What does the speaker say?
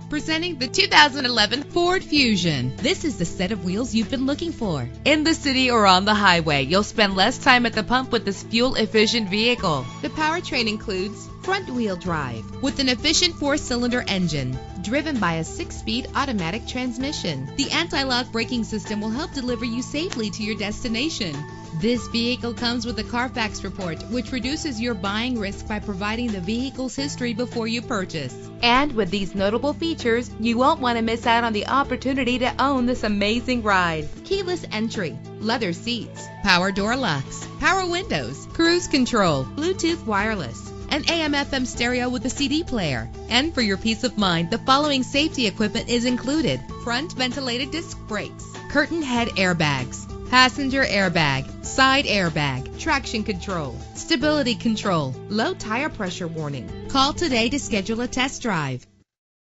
Presenting the 2011 Ford Fusion. This is the set of wheels you've been looking for. In the city or on the highway, you'll spend less time at the pump with this fuel-efficient vehicle. The powertrain includes front-wheel drive with an efficient 4-cylinder engine driven by a 6-speed automatic transmission. The anti-lock braking system will help deliver you safely to your destination. This vehicle comes with a Carfax report, which reduces your buying risk by providing the vehicle's history before you purchase. And with these notable features, you won't want to miss out on the opportunity to own this amazing ride. Keyless entry, leather seats, power door locks, power windows, cruise control, Bluetooth wireless, an AM/FM stereo with a CD player. And for your peace of mind, the following safety equipment is included: front ventilated disc brakes, curtain head airbags, passenger airbag, side airbag, traction control, stability control, low tire pressure warning. Call today to schedule a test drive.